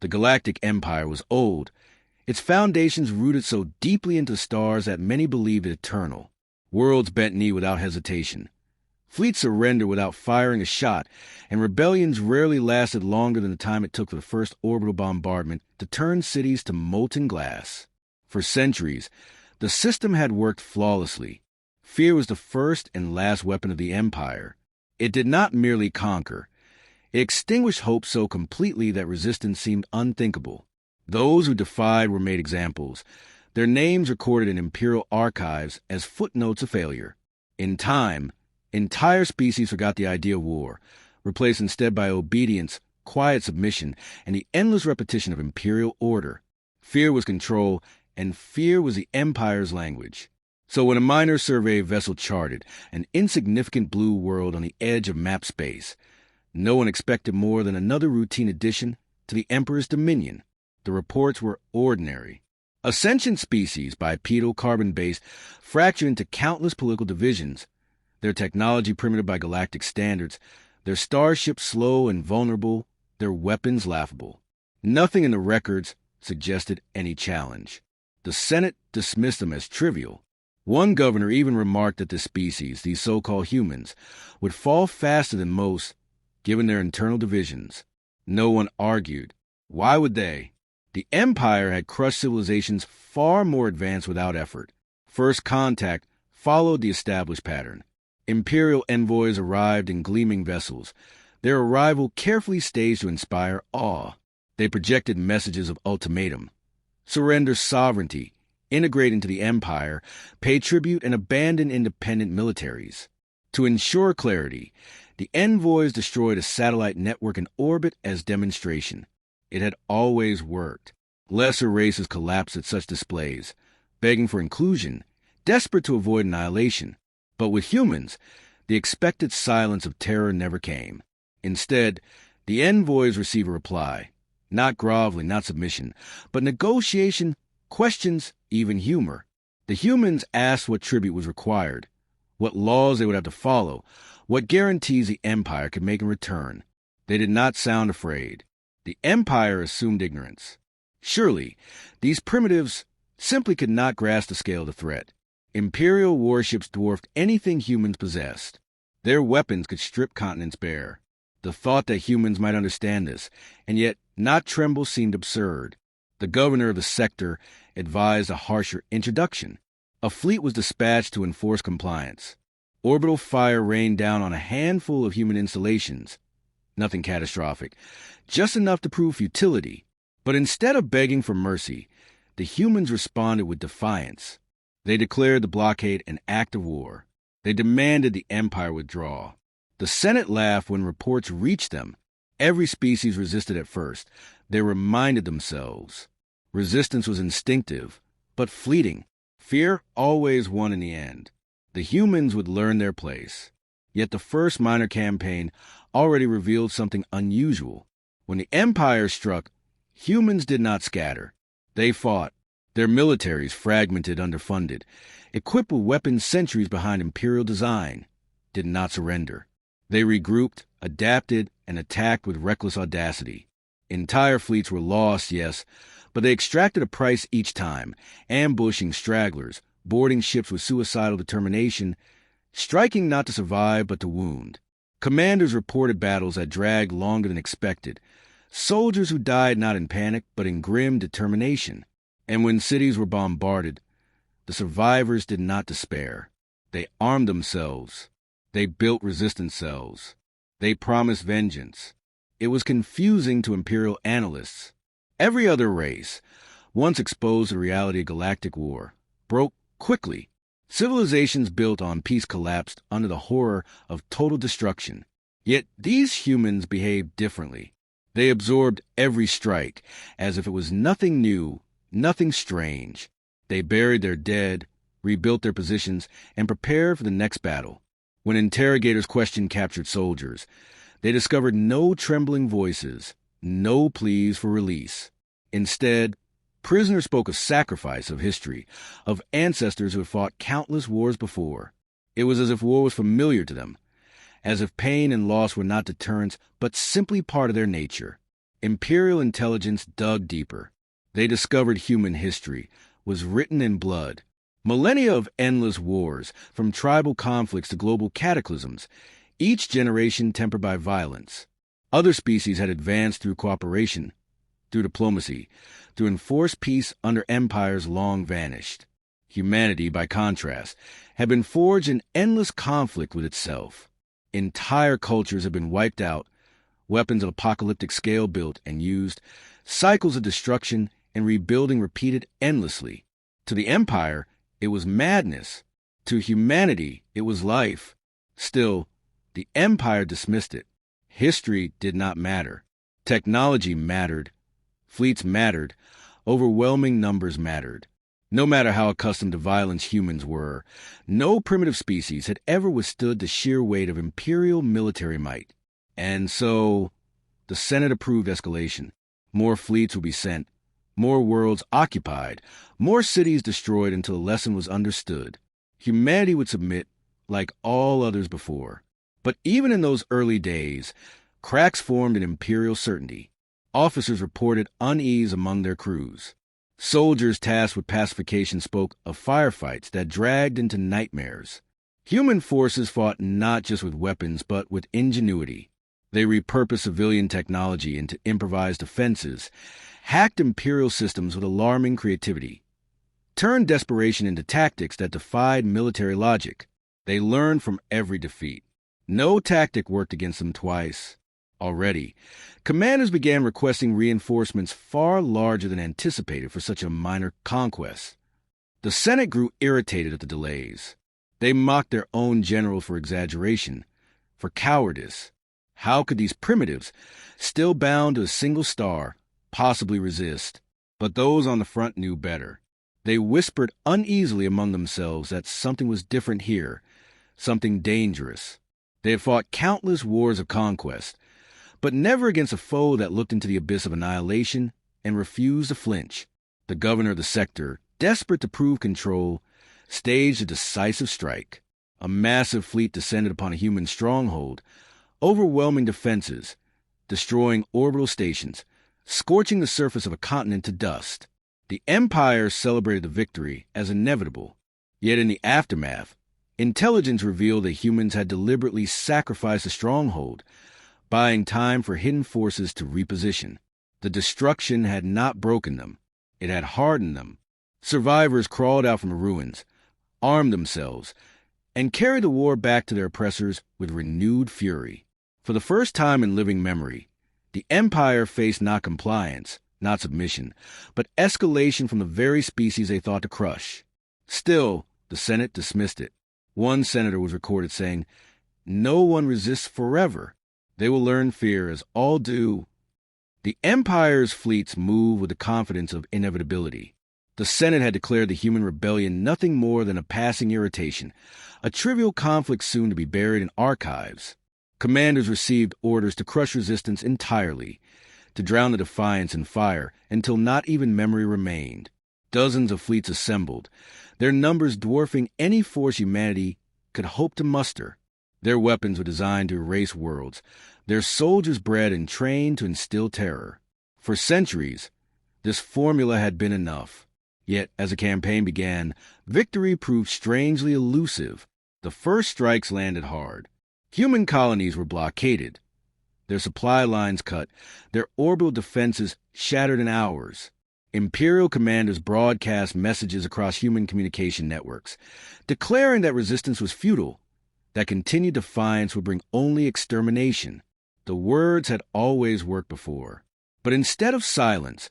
The Galactic Empire was old, its foundations rooted so deeply into stars that many believed it eternal. Worlds bent knee without hesitation. Fleets surrendered without firing a shot, and rebellions rarely lasted longer than the time it took for the first orbital bombardment to turn cities to molten glass. For centuries, the system had worked flawlessly. Fear was the first and last weapon of the Empire. It did not merely conquer. It extinguished hope so completely that resistance seemed unthinkable. Those who defied were made examples, their names recorded in imperial archives as footnotes of failure. In time, entire species forgot the idea of war, replaced instead by obedience, quiet submission, and the endless repetition of imperial order. Fear was control, and fear was the Empire's language. So when a minor survey vessel charted an insignificant blue world on the edge of map space, no one expected more than another routine addition to the Emperor's dominion. The reports were ordinary. A sentient species, bipedal, carbon-based, fractured into countless political divisions, their technology primitive by galactic standards, their starships slow and vulnerable, their weapons laughable. Nothing in the records suggested any challenge. The Senate dismissed them as trivial. One governor even remarked that this species, these so-called humans, would fall faster than most, given their internal divisions. No one argued. Why would they? The Empire had crushed civilizations far more advanced without effort. First contact followed the established pattern. Imperial envoys arrived in gleaming vessels, their arrival carefully staged to inspire awe. They projected messages of ultimatum. Surrender sovereignty, integrate into the Empire, pay tribute, and abandon independent militaries. To ensure clarity, the envoys destroyed a satellite network in orbit as demonstration. It had always worked. Lesser races collapsed at such displays, begging for inclusion, desperate to avoid annihilation. But with humans, the expected silence of terror never came. Instead, the envoys receive a reply. Not groveling, not submission, but negotiation, questions, even humor. The humans asked what tribute was required, what laws they would have to follow, what guarantees the Empire could make in return. They did not sound afraid. The Empire assumed ignorance. Surely, these primitives simply could not grasp the scale of the threat. Imperial warships dwarfed anything humans possessed. Their weapons could strip continents bare. The thought that humans might understand this, and yet not tremble, seemed absurd. The governor of the sector advised a harsher introduction. A fleet was dispatched to enforce compliance. Orbital fire rained down on a handful of human installations. Nothing catastrophic, just enough to prove futility. But instead of begging for mercy, the humans responded with defiance. They declared the blockade an act of war. They demanded the Empire withdraw. The Senate laughed when reports reached them. Every species resisted at first. They reminded themselves. Resistance was instinctive, but fleeting. Fear always won in the end. The humans would learn their place. Yet the first minor campaign already revealed something unusual. When the Empire struck, humans did not scatter. They fought. Their militaries, fragmented, underfunded, equipped with weapons centuries behind imperial design, did not surrender. They regrouped, adapted, and attacked with reckless audacity. Entire fleets were lost, yes, but they extracted a price each time, ambushing stragglers, boarding ships with suicidal determination, striking not to survive but to wound. Commanders reported battles that dragged longer than expected, soldiers who died not in panic but in grim determination. And when cities were bombarded, the survivors did not despair. They armed themselves. They built resistance cells. They promised vengeance. It was confusing to imperial analysts. Every other race, once exposed to the reality of galactic war, broke quickly. Civilizations built on peace collapsed under the horror of total destruction. Yet these humans behaved differently. They absorbed every strike as if it was nothing new, nothing strange. They buried their dead, rebuilt their positions, and prepared for the next battle. When interrogators questioned captured soldiers, they discovered no trembling voices, no pleas for release. Instead, prisoners spoke of sacrifice, of history, of ancestors who had fought countless wars before. It was as if war was familiar to them, as if pain and loss were not deterrents, but simply part of their nature. Imperial intelligence dug deeper. They discovered human history was written in blood. Millennia of endless wars, from tribal conflicts to global cataclysms, each generation tempered by violence. Other species had advanced through cooperation, through diplomacy, through enforced peace under empires long vanished. Humanity, by contrast, had been forged in endless conflict with itself. Entire cultures had been wiped out, weapons of apocalyptic scale built and used, cycles of destruction and rebuilding repeated endlessly. To the Empire, it was madness. To humanity, it was life. Still, the Empire dismissed it. History did not matter. Technology mattered. Fleets mattered. Overwhelming numbers mattered. No matter how accustomed to violence humans were, no primitive species had ever withstood the sheer weight of imperial military might. And so, the Senate approved escalation. More fleets would be sent, more worlds occupied, more cities destroyed until the lesson was understood. Humanity would submit like all others before. But even in those early days, cracks formed in imperial certainty. Officers reported unease among their crews. Soldiers tasked with pacification spoke of firefights that dragged into nightmares. Human forces fought not just with weapons, but with ingenuity. They repurposed civilian technology into improvised defenses, hacked imperial systems with alarming creativity, turned desperation into tactics that defied military logic. They learned from every defeat. No tactic worked against them twice. Already, commanders began requesting reinforcements far larger than anticipated for such a minor conquest. The Senate grew irritated at the delays. They mocked their own generals for exaggeration, for cowardice. How could these primitives, still bound to a single star, possibly resist? But those on the front knew better. They whispered uneasily among themselves that something was different here, something dangerous. They had fought countless wars of conquest, but never against a foe that looked into the abyss of annihilation and refused to flinch. The governor of the sector, desperate to prove control, staged a decisive strike. A massive fleet descended upon a human stronghold, overwhelming defenses, destroying orbital stations, scorching the surface of a continent to dust. The Empire celebrated the victory as inevitable. Yet in the aftermath, intelligence revealed that humans had deliberately sacrificed a stronghold, buying time for hidden forces to reposition. The destruction had not broken them. It had hardened them. Survivors crawled out from the ruins, armed themselves, and carried the war back to their oppressors with renewed fury. For the first time in living memory, the Empire faced not compliance, not submission, but escalation from the very species they thought to crush. Still, the Senate dismissed it. One senator was recorded saying, "No one resists forever. They will learn fear, as all do." The Empire's fleets moved with the confidence of inevitability. The Senate had declared the human rebellion nothing more than a passing irritation, a trivial conflict soon to be buried in archives. Commanders received orders to crush resistance entirely, to drown the defiance in fire until not even memory remained. Dozens of fleets assembled, their numbers dwarfing any force humanity could hope to muster. Their weapons were designed to erase worlds, their soldiers bred and trained to instill terror. For centuries, this formula had been enough. Yet, as the campaign began, victory proved strangely elusive. The first strikes landed hard. Human colonies were blockaded, their supply lines cut, their orbital defenses shattered in hours. Imperial commanders broadcast messages across human communication networks, declaring that resistance was futile, that continued defiance would bring only extermination. The words had always worked before. But instead of silence,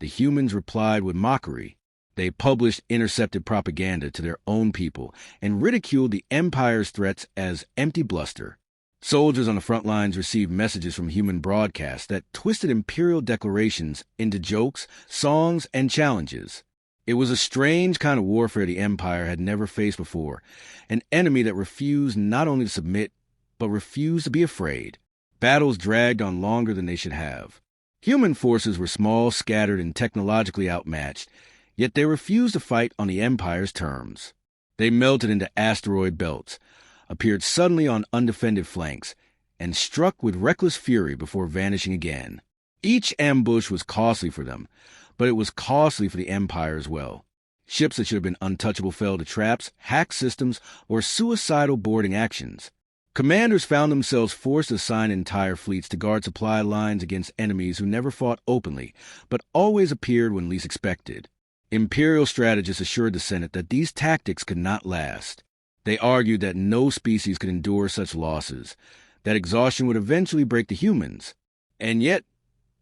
the humans replied with mockery. They published intercepted propaganda to their own people and ridiculed the Empire's threats as empty bluster. Soldiers on the front lines received messages from human broadcasts that twisted imperial declarations into jokes, songs, and challenges. It was a strange kind of warfare the Empire had never faced before, an enemy that refused not only to submit, but refused to be afraid. Battles dragged on longer than they should have. Human forces were small, scattered, and technologically outmatched, yet they refused to fight on the Empire's terms. They melted into asteroid belts, appeared suddenly on undefended flanks, and struck with reckless fury before vanishing again. Each ambush was costly for them, but it was costly for the Empire as well. Ships that should have been untouchable fell to traps, hack systems, or suicidal boarding actions. Commanders found themselves forced to assign entire fleets to guard supply lines against enemies who never fought openly, but always appeared when least expected. Imperial strategists assured the Senate that these tactics could not last. They argued that no species could endure such losses, that exhaustion would eventually break the humans. And yet,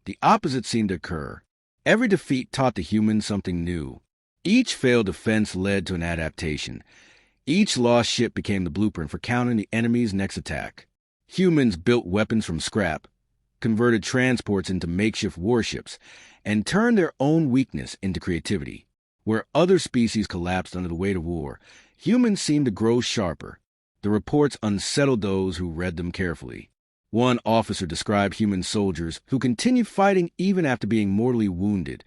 the opposite seemed to occur. Every defeat taught the humans something new. Each failed defense led to an adaptation. Each lost ship became the blueprint for countering the enemy's next attack. Humans built weapons from scrap, converted transports into makeshift warships, and turned their own weakness into creativity. Where other species collapsed under the weight of war, humans seemed to grow sharper. The reports unsettled those who read them carefully. One officer described human soldiers who continued fighting even after being mortally wounded,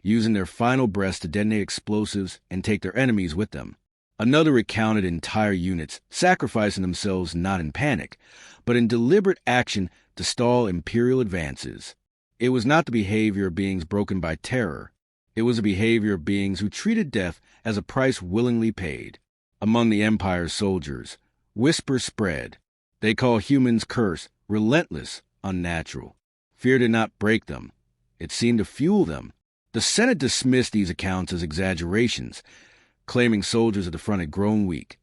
using their final breaths to detonate explosives and take their enemies with them. Another recounted entire units sacrificing themselves not in panic, but in deliberate action to stall Imperial advances. It was not the behavior of beings broken by terror. It was the behavior of beings who treated death as a price willingly paid. Among the Empire's soldiers, whispers spread. They call humans cursed, relentless, unnatural. Fear did not break them. It seemed to fuel them. The Senate dismissed these accounts as exaggerations, claiming soldiers at the front had grown weak.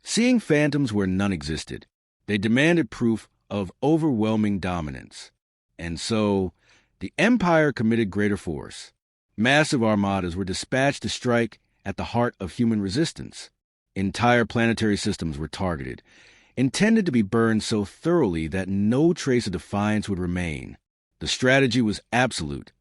Seeing phantoms where none existed, they demanded proof of overwhelming dominance. And so, the Empire committed greater force. Massive armadas were dispatched to strike at the heart of human resistance. Entire planetary systems were targeted, intended to be burned so thoroughly that no trace of defiance would remain. The strategy was absolute.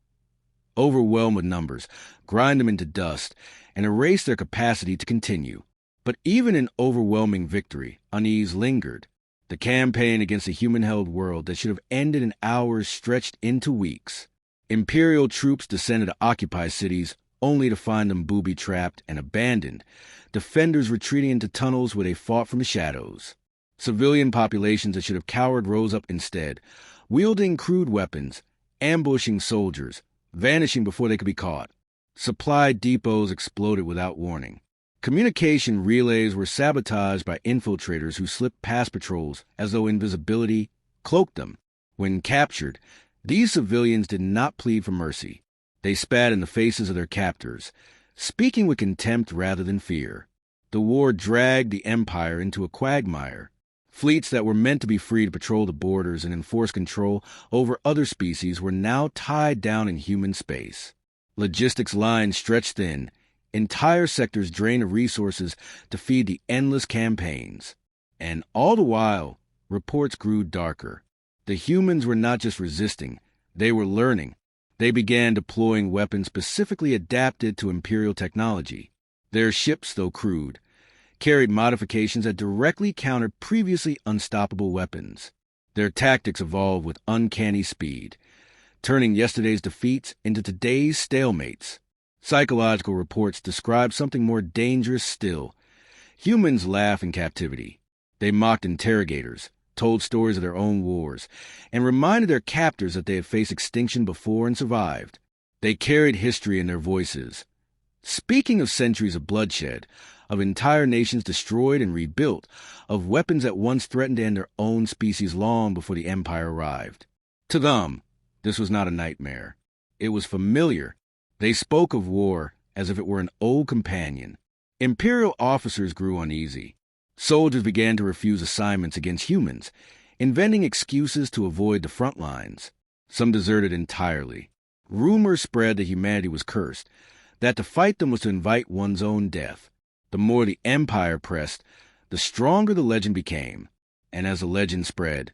Overwhelm with numbers, grind them into dust, and erase their capacity to continue. But even in overwhelming victory, unease lingered. The campaign against a human-held world that should have ended in hours stretched into weeks. Imperial troops descended to occupy cities, only to find them booby-trapped and abandoned, defenders retreating into tunnels where they fought from the shadows. Civilian populations that should have cowered rose up instead, wielding crude weapons, ambushing soldiers, vanishing before they could be caught. Supply depots exploded without warning. Communication relays were sabotaged by infiltrators who slipped past patrols as though invisibility cloaked them. When captured, these civilians did not plead for mercy. They spat in the faces of their captors, speaking with contempt rather than fear. The war dragged the Empire into a quagmire. Fleets that were meant to be free to patrol the borders and enforce control over other species were now tied down in human space. Logistics lines stretched thin, entire sectors drained of resources to feed the endless campaigns. And all the while, reports grew darker. The humans were not just resisting, they were learning. They began deploying weapons specifically adapted to Imperial technology. Their ships, though crude, carried modifications that directly countered previously unstoppable weapons. Their tactics evolved with uncanny speed, turning yesterday's defeats into today's stalemates. Psychological reports describe something more dangerous still. Humans laugh in captivity. They mocked interrogators, told stories of their own wars, and reminded their captors that they had faced extinction before and survived. They carried history in their voices. Speaking of centuries of bloodshed, of entire nations destroyed and rebuilt, of weapons that once threatened to end their own species long before the Empire arrived. To them, this was not a nightmare. It was familiar. They spoke of war as if it were an old companion. Imperial officers grew uneasy. Soldiers began to refuse assignments against humans, inventing excuses to avoid the front lines. Some deserted entirely. Rumors spread that humanity was cursed, that to fight them was to invite one's own death. The more the Empire pressed, the stronger the legend became. And as the legend spread,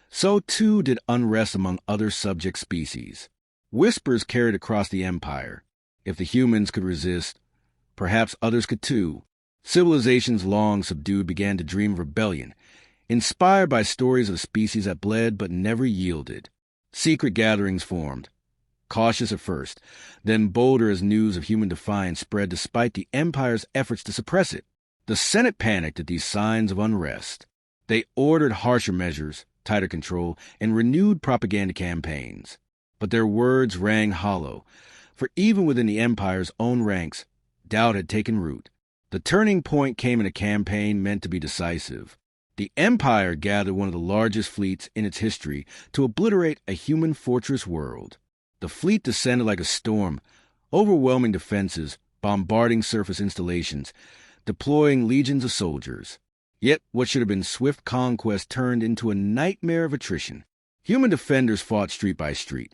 so too did unrest among other subject species. Whispers carried across the Empire. If the humans could resist, perhaps others could too. Civilizations long subdued began to dream of rebellion, inspired by stories of species that bled but never yielded. Secret gatherings formed, cautious at first, then bolder as news of human defiance spread despite the Empire's efforts to suppress it. The Senate panicked at these signs of unrest. They ordered harsher measures, tighter control, and renewed propaganda campaigns. But their words rang hollow, for even within the Empire's own ranks, doubt had taken root. The turning point came in a campaign meant to be decisive. The Empire gathered one of the largest fleets in its history to obliterate a human fortress world. The fleet descended like a storm, overwhelming defenses, bombarding surface installations, deploying legions of soldiers. Yet what should have been swift conquest turned into a nightmare of attrition. Human defenders fought street by street,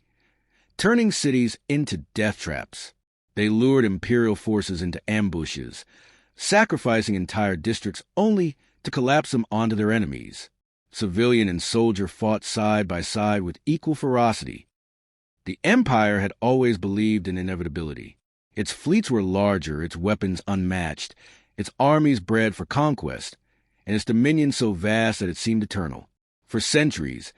turning cities into death traps. They lured Imperial forces into ambushes, sacrificing entire districts only to collapse them onto their enemies. Civilian and soldier fought side by side with equal ferocity. The Empire had always believed in inevitability. Its fleets were larger, its weapons unmatched, its armies bred for conquest, and its dominion so vast that it seemed eternal. For centuries,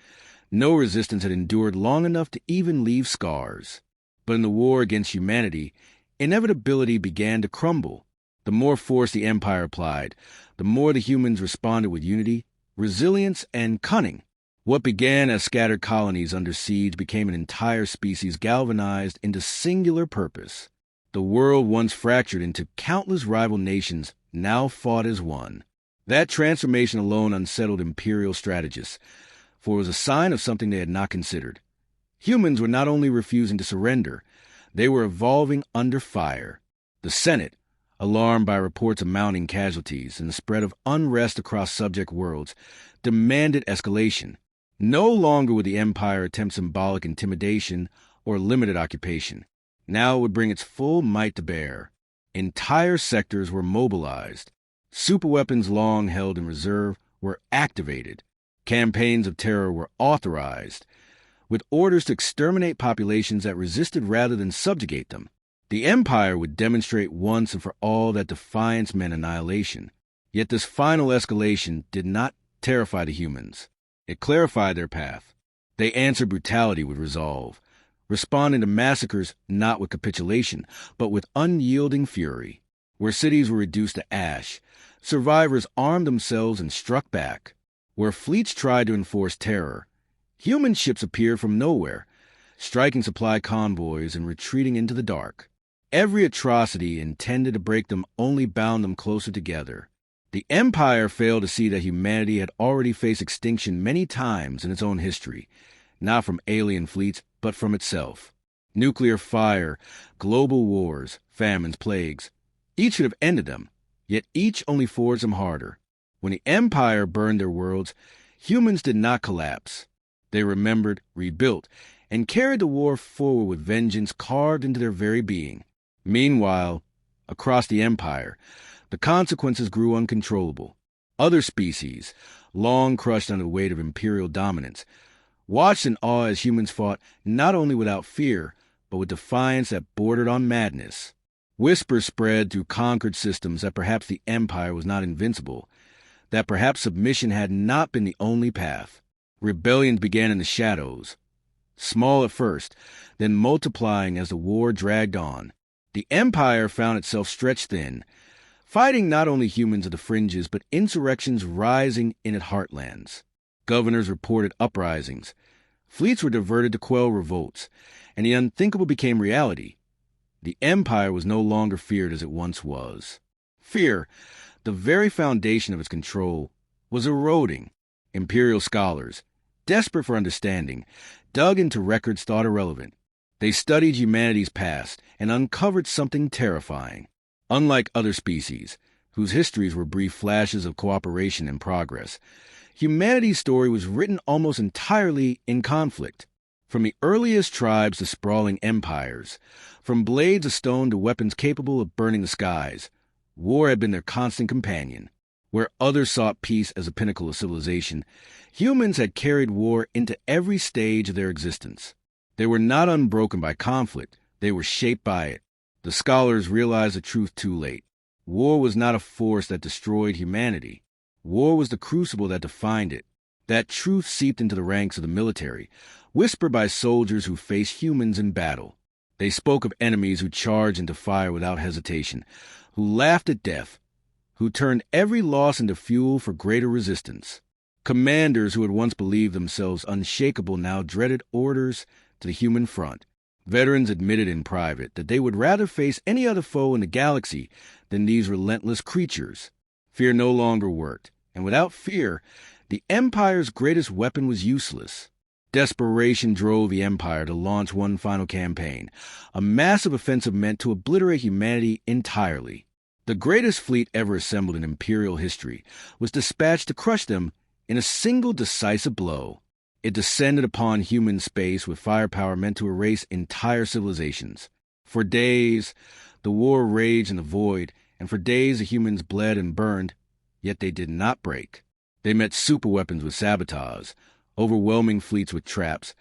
no resistance had endured long enough to even leave scars. But in the war against humanity, inevitability began to crumble. The more force the Empire applied, the more the humans responded with unity, resilience, and cunning. What began as scattered colonies under siege became an entire species galvanized into singular purpose. The world, once fractured into countless rival nations, now fought as one. That transformation alone unsettled Imperial strategists, for it was a sign of something they had not considered. Humans were not only refusing to surrender, they were evolving under fire. The Senate, alarmed by reports of mounting casualties and the spread of unrest across subject worlds, demanded escalation. No longer would the Empire attempt symbolic intimidation or limited occupation. Now it would bring its full might to bear. Entire sectors were mobilized. Superweapons long held in reserve were activated. Campaigns of terror were authorized, with orders to exterminate populations that resisted rather than subjugate them. The Empire would demonstrate once and for all that defiance meant annihilation. Yet this final escalation did not terrify the humans. It clarified their path. They answered brutality with resolve, responding to massacres not with capitulation, but with unyielding fury. Where cities were reduced to ash, survivors armed themselves and struck back. Where fleets tried to enforce terror, human ships appeared from nowhere, striking supply convoys and retreating into the dark. Every atrocity intended to break them only bound them closer together. The Empire failed to see that humanity had already faced extinction many times in its own history, not from alien fleets, but from itself. Nuclear fire, global wars, famines, plagues, each should have ended them, yet each only forged them harder. When the Empire burned their worlds, humans did not collapse. They remembered, rebuilt, and carried the war forward with vengeance carved into their very being. Meanwhile, across the Empire, the consequences grew uncontrollable. Other species, long crushed under the weight of imperial dominance, watched in awe as humans fought not only without fear, but with defiance that bordered on madness. Whispers spread through conquered systems that perhaps the Empire was not invincible, that perhaps submission had not been the only path. Rebellions began in the shadows, small at first, then multiplying as the war dragged on. The Empire found itself stretched thin, fighting not only humans at the fringes, but insurrections rising in its heartlands. Governors reported uprisings. Fleets were diverted to quell revolts, and the unthinkable became reality. The Empire was no longer feared as it once was. Fear, the very foundation of its control, was eroding. Imperial scholars, desperate for understanding, dug into records thought irrelevant. They studied humanity's past and uncovered something terrifying. Unlike other species, whose histories were brief flashes of cooperation and progress, humanity's story was written almost entirely in conflict. From the earliest tribes to sprawling empires, from blades of stone to weapons capable of burning the skies, war had been their constant companion. Where others sought peace as a pinnacle of civilization, humans had carried war into every stage of their existence. They were not unbroken by conflict, they were shaped by it. The scholars realized the truth too late. War was not a force that destroyed humanity. War was the crucible that defined it. That truth seeped into the ranks of the military, whispered by soldiers who faced humans in battle. They spoke of enemies who charged into fire without hesitation, who laughed at death, who turned every loss into fuel for greater resistance. Commanders who had once believed themselves unshakable now dreaded orders to the human front. Veterans admitted in private that they would rather face any other foe in the galaxy than these relentless creatures. Fear no longer worked, and without fear, the Empire's greatest weapon was useless. Desperation drove the Empire to launch one final campaign, a massive offensive meant to obliterate humanity entirely. The greatest fleet ever assembled in Imperial history was dispatched to crush them in a single decisive blow. It descended upon human space with firepower meant to erase entire civilizations. For days, the war raged in the void, and for days the humans bled and burned, yet they did not break. They met superweapons with sabotage, overwhelming fleets with traps,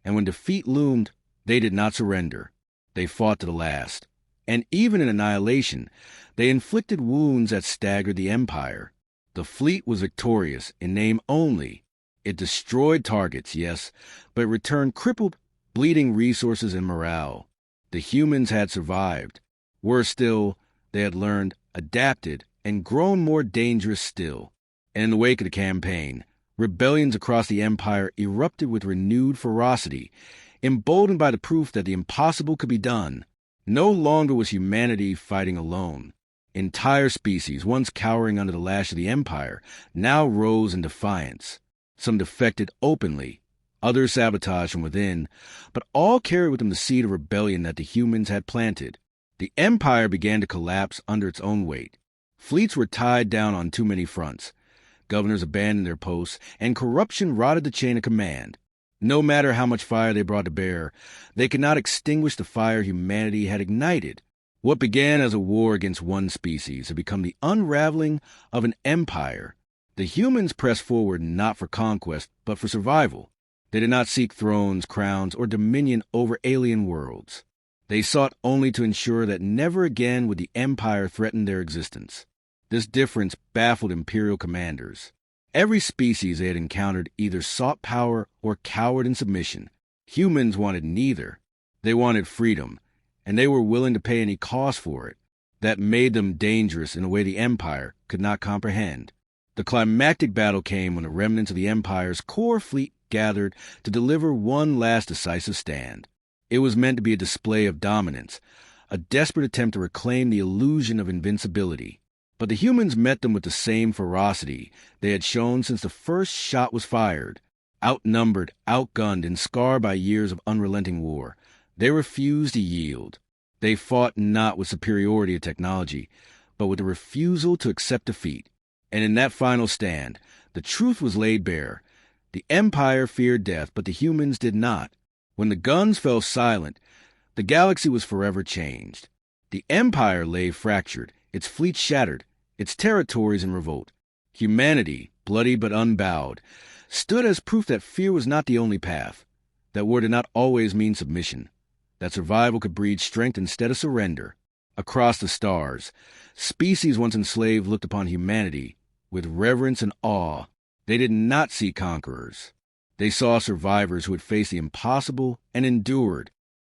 and when defeat loomed, they did not surrender. They fought to the last. And even in annihilation, they inflicted wounds that staggered the Empire. The fleet was victorious in name only. It destroyed targets, yes, but it returned crippled, bleeding resources and morale. The humans had survived. Worse still, they had learned, adapted, and grown more dangerous still. And in the wake of the campaign, rebellions across the Empire erupted with renewed ferocity, emboldened by the proof that the impossible could be done. No longer was humanity fighting alone. Entire species, once cowering under the lash of the Empire, now rose in defiance. Some defected openly, others sabotaged from within, but all carried with them the seed of rebellion that the humans had planted. The Empire began to collapse under its own weight. Fleets were tied down on too many fronts. Governors abandoned their posts, and corruption rotted the chain of command. No matter how much fire they brought to bear, they could not extinguish the fire humanity had ignited. What began as a war against one species had become the unraveling of an empire. The humans pressed forward not for conquest, but for survival. They did not seek thrones, crowns, or dominion over alien worlds. They sought only to ensure that never again would the Empire threaten their existence. This difference baffled Imperial commanders. Every species they had encountered either sought power or cowered in submission. Humans wanted neither. They wanted freedom, and they were willing to pay any cost for it. That made them dangerous in a way the Empire could not comprehend. The climactic battle came when the remnants of the Empire's core fleet gathered to deliver one last decisive stand. It was meant to be a display of dominance, a desperate attempt to reclaim the illusion of invincibility. But the humans met them with the same ferocity they had shown since the first shot was fired. Outnumbered, outgunned, and scarred by years of unrelenting war, they refused to yield. They fought not with superiority of technology, but with the refusal to accept defeat. And in that final stand, the truth was laid bare. The Empire feared death, but the humans did not. When the guns fell silent, the galaxy was forever changed. The Empire lay fractured, its fleet shattered, its territories in revolt. Humanity, bloody but unbowed, stood as proof that fear was not the only path, that war did not always mean submission, that survival could breed strength instead of surrender. Across the stars, species once enslaved looked upon humanity with reverence and awe. They did not see conquerors. They saw survivors who had faced the impossible and endured.